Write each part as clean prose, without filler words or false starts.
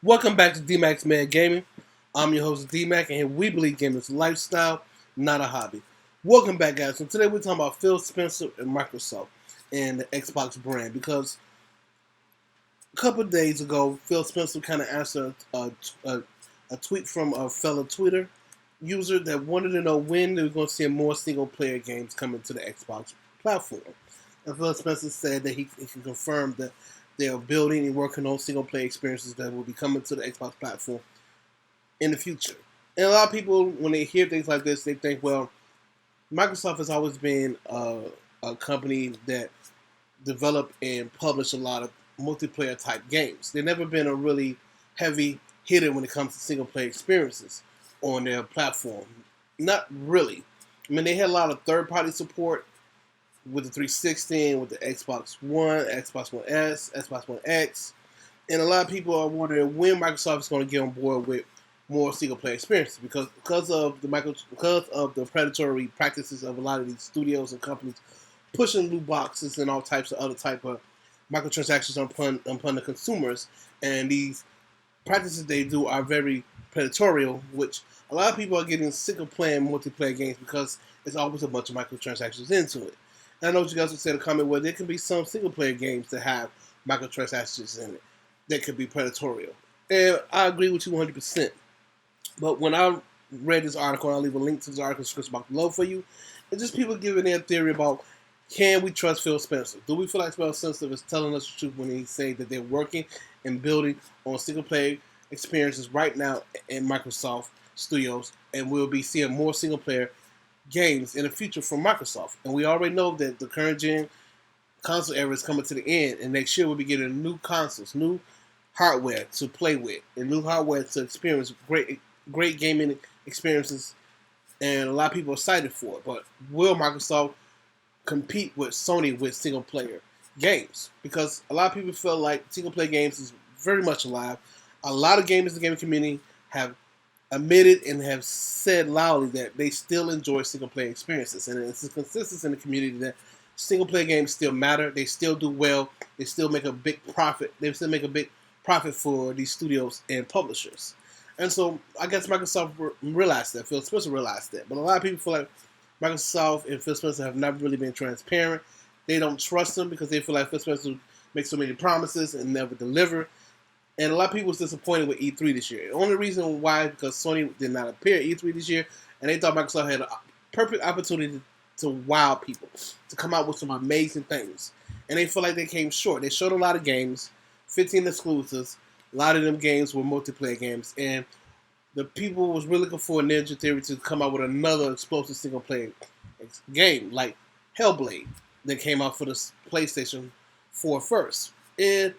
Welcome back to Dmac Mad Gaming. I'm your host Dmac, and we believe gaming is a lifestyle, not a hobby. Welcome back, guys. So today we're talking about Phil Spencer and Microsoft and the Xbox brand, because a couple of days ago, Phil Spencer kind of answered a tweet from a fellow Twitter user that wanted to know when they were going to see more single-player games coming to the Xbox platform. And Phil Spencer said that he can confirm that they are building and working on single-player experiences that will be coming to the Xbox platform in the future. And a lot of people, when they hear things like this, they think, well, Microsoft has always been a company that develop and publish a lot of multiplayer type games. They've never been a really heavy hitter when it comes to single player experiences on their platform. Not really. I mean, they had a lot of third party support with the 360 and with the Xbox One, Xbox One S, Xbox One X. And a lot of people are wondering when Microsoft is going to get on board with more single player experiences because of the predatory practices of a lot of these studios and companies pushing loot boxes and all types of other type of microtransactions upon the consumers. And these practices they do are very predatory, which a lot of people are getting sick of playing multiplayer games because there's always a bunch of microtransactions into it. And I know you guys would say in the comment where there can be some single player games that have microtransactions in it that could be predatory. And I agree with you 100%. But when I read this article, I'll leave a link to this article in the description box below for you. And just people giving their theory about, can we trust Phil Spencer? Do we feel like Phil Spencer is telling us the truth when he say that they're working and building on single player experiences right now in Microsoft Studios, and we'll be seeing more single player games in the future from Microsoft? And we already know that the current gen console era is coming to the end, and next year we'll be getting new consoles, new hardware to play with, and new hardware to experience great gaming experiences, and a lot of people are excited for it. But will Microsoft compete with Sony with single player games? Because a lot of people feel like single player games is very much alive. A lot of gamers in the gaming community have admitted and have said loudly that they still enjoy single player experiences, and it's a consensus in the community that single player games still matter. They still do well. They still make a big profit. They still make a big profit for these studios and publishers. And so I guess Microsoft realized that. Phil Spencer realized that. But a lot of people feel like Microsoft and Phil Spencer have not really been transparent. They don't trust them because they feel like Phil Spencer makes so many promises and never deliver. And a lot of people was disappointed with E3 this year. The only reason why is because Sony did not appear at E3 this year, and they thought Microsoft had a perfect opportunity to wow people, to come out with some amazing things. And they feel like they came short. They showed a lot of games, 15 exclusives. A lot of them games were multiplayer games, and the people was really looking for Ninja Theory to come out with another explosive single player game like Hellblade that came out for the PlayStation 4 first. And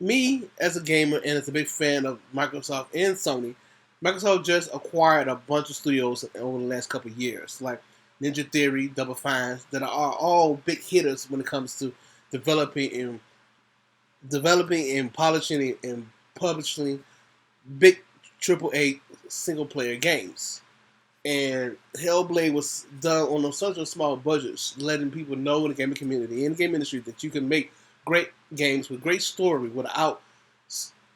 me, as a gamer and as a big fan of Microsoft and Sony, Microsoft just acquired a bunch of studios over the last couple of years, like Ninja Theory, Double Fine, that are all big hitters when it comes to developing and polishing and publishing big AAA single player games. And Hellblade was done on such a small budget, letting people know in the gaming community, in the game industry, that you can make great games with great story without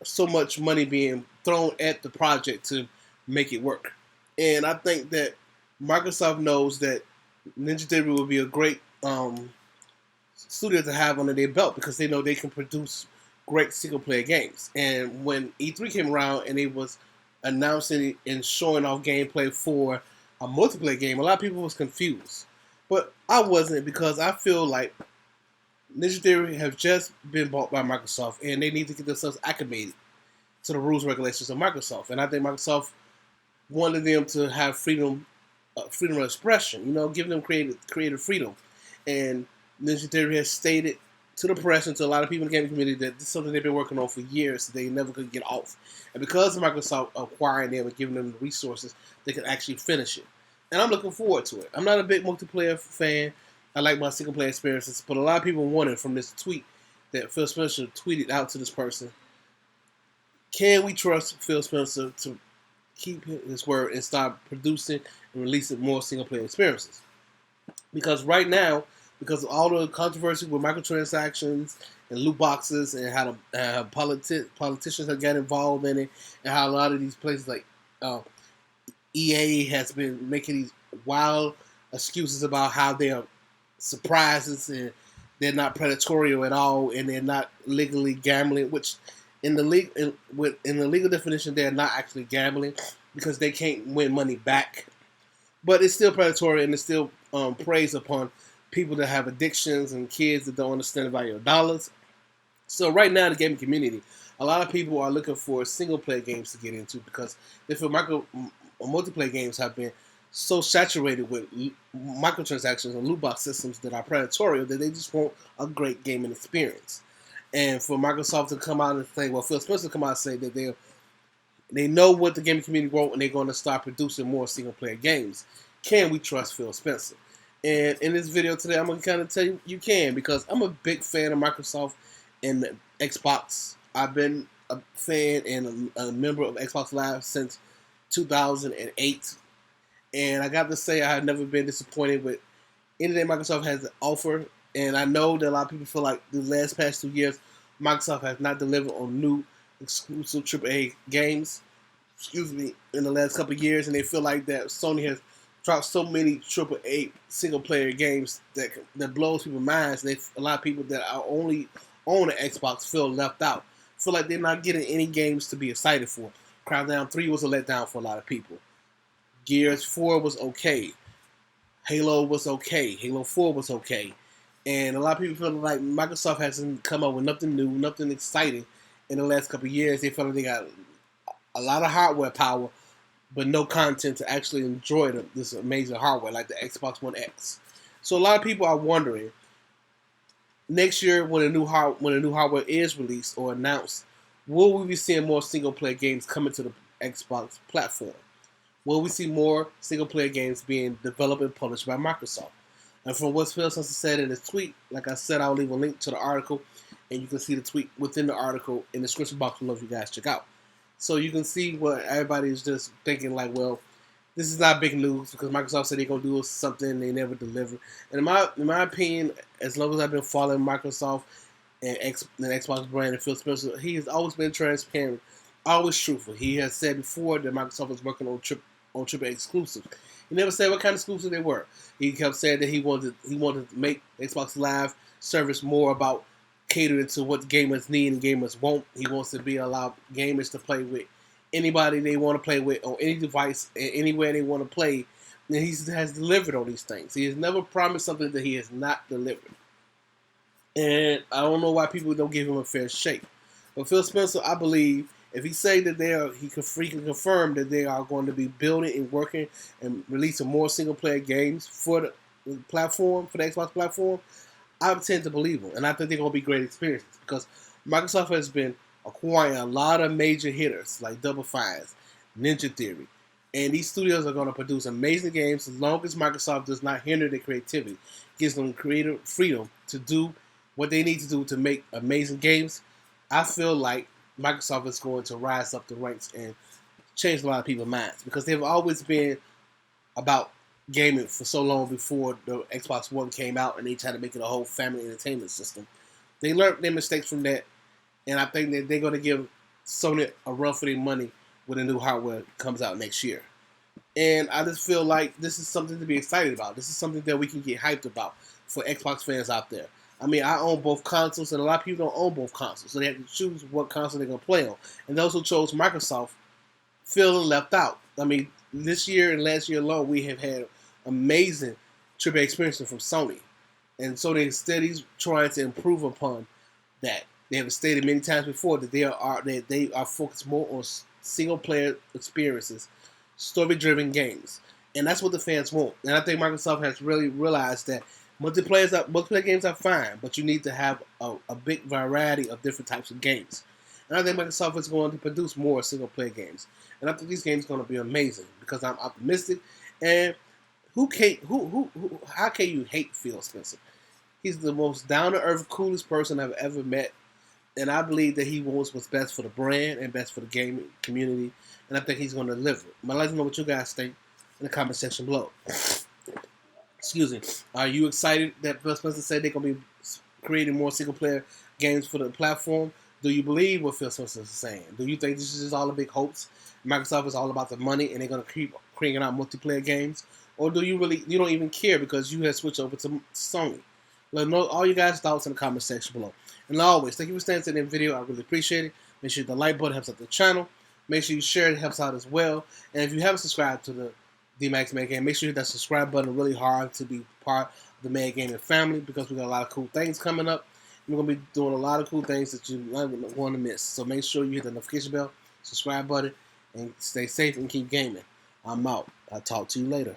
so much money being thrown at the project to make it work. And I think that Microsoft knows that Ninja Theory will be a great studio to have under their belt, because they know they can produce great single player games. And when E3 came around and it was announcing and showing off gameplay for a multiplayer game, a lot of people was confused. But I wasn't, because I feel like Ninja Theory have just been bought by Microsoft, and they need to get themselves acclimated to the rules and regulations of Microsoft. And I think Microsoft wanted them to have freedom of expression, giving them creative freedom. And Ninja Theory has stated to the press and to a lot of people in the gaming community that this is something they've been working on for years, they never could get off. And because of Microsoft acquiring them and giving them the resources, they can actually finish it. And I'm looking forward to it. I'm not a big multiplayer fan. I like my single player experiences, but a lot of people wanted from this tweet that Phil Spencer tweeted out to this person, can we trust Phil Spencer to keep his word and start producing and releasing more single player experiences? Because right now, because of all the controversy with microtransactions and loot boxes, and how the politicians have got involved in it, and how a lot of these places like uh, EA has been making these wild excuses about how they are surprises and they're not predatory at all, and they're not legally gambling. Which, in the in the legal definition, they're not actually gambling because they can't win money back. But it's still predatory, and it's still preys upon people that have addictions and kids that don't understand the value of dollars. So right now, the gaming community, a lot of people are looking for single player games to get into because they feel multiplayer games have been so saturated with microtransactions and loot box systems that are predatory that they just want a great gaming experience. And for Microsoft to come out and say, well, Phil Spencer to come out and say that they know what the gaming community wants and they're going to start producing more single player games. Can we trust Phil Spencer? And in this video today, I'm going to kind of tell you you can, because I'm a big fan of Microsoft and the Xbox. I've been a fan and a member of Xbox Live since 2008. And I got to say, I have never been disappointed with anything Microsoft has to offer. And I know that a lot of people feel like the past 2 years, Microsoft has not delivered on new exclusive AAA games, in the last couple of years. And they feel like that Sony has dropped so many AAA single-player games that blows people's minds. A lot of people that are only on the Xbox feel left out. Feel like they're not getting any games to be excited for. Crackdown 3 was a letdown for a lot of people. Gears 4 was okay. Halo was okay. Halo 4 was okay. And a lot of people feel like Microsoft hasn't come up with nothing new, nothing exciting in the last couple of years. They feel like they got a lot of hardware power, but no content to actually enjoy this amazing hardware like the Xbox One X. So a lot of people are wondering, next year when a new hardware is released or announced, will we be seeing more single-player games coming to the Xbox platform? Will we see more single-player games being developed and published by Microsoft? And from what Phil Spencer said in his tweet, like I said, I'll leave a link to the article, and you can see the tweet within the article in the description box below if you guys check out. So you can see what everybody is just thinking, like, well, this is not big news because Microsoft said they're going to do something they never deliver. And in my opinion, as long as I've been following Microsoft and the Xbox brand and Phil Spencer, he has always been transparent, always truthful. He has said before that Microsoft is working on AAA exclusives. He never said what kind of exclusives they were. He kept saying that he wanted to make Xbox Live service more about catering to what gamers need and gamers want. He wants to allow gamers to play with anybody they want to play with on any device and anywhere they want to play. And he has delivered on these things. He has never promised something that he has not delivered. And I don't know why people don't give him a fair shake. But Phil Spencer, I believe, if he say that he can confirm that they are going to be building and working and releasing more single player games for the platform, for the Xbox platform, I tend to believe him, and I think they're going to be great experiences because Microsoft has been acquiring a lot of major hitters like Double Fines, Ninja Theory, and these studios are going to produce amazing games as long as Microsoft does not hinder their creativity, gives them creative freedom to do what they need to do to make amazing games. I feel like Microsoft is going to rise up the ranks and change a lot of people's minds because they've always been about gaming for so long before the Xbox One came out and they tried to make it a whole family entertainment system. They learned their mistakes from that, and I think that they're going to give Sony a run for their money when the new hardware comes out next year. And I just feel like this is something to be excited about. This is something that we can get hyped about for Xbox fans out there. I mean, I own both consoles, and a lot of people don't own both consoles, so they have to choose what console they're going to play on. And those who chose Microsoft feel left out. I mean, this year and last year alone, we have had amazing AAA experiences from Sony. And so they're steady trying to improve upon that. They have stated many times before that they are focused more on single-player experiences, story-driven games. And that's what the fans want. And I think Microsoft has really realized that multiplayer games are fine, but you need to have a big variety of different types of games. And I think Microsoft is going to produce more single-player games. And I think these games are going to be amazing because I'm optimistic. And how can you hate Phil Spencer? He's the most down-to-earth, coolest person I've ever met. And I believe that he wants what's best for the brand and best for the gaming community. And I think he's going to deliver. I'd like to know what you guys think in the comment section below. Excuse me. Are you excited that Phil Spencer said they're going to be creating more single-player games for the platform? Do you believe what Phil Spencer is saying? Do you think this is just all a big hoax? Microsoft is all about the money and they're going to keep cranking out multiplayer games? Or do you don't even care because you have switched over to Sony? Let me know all you guys' thoughts in the comment section below. And always, thank you for staying to the video. I really appreciate it. Make sure the like button helps out the channel. Make sure you share it, helps out as well. And if you haven't subscribed to the Dmac Mad Gaming, make sure you hit that subscribe button really hard to be part of the Mad Gaming family because we got a lot of cool things coming up. We're going to be doing a lot of cool things that you don't want to miss. So make sure you hit the notification bell, subscribe button, and stay safe and keep gaming. I'm out. I'll talk to you later.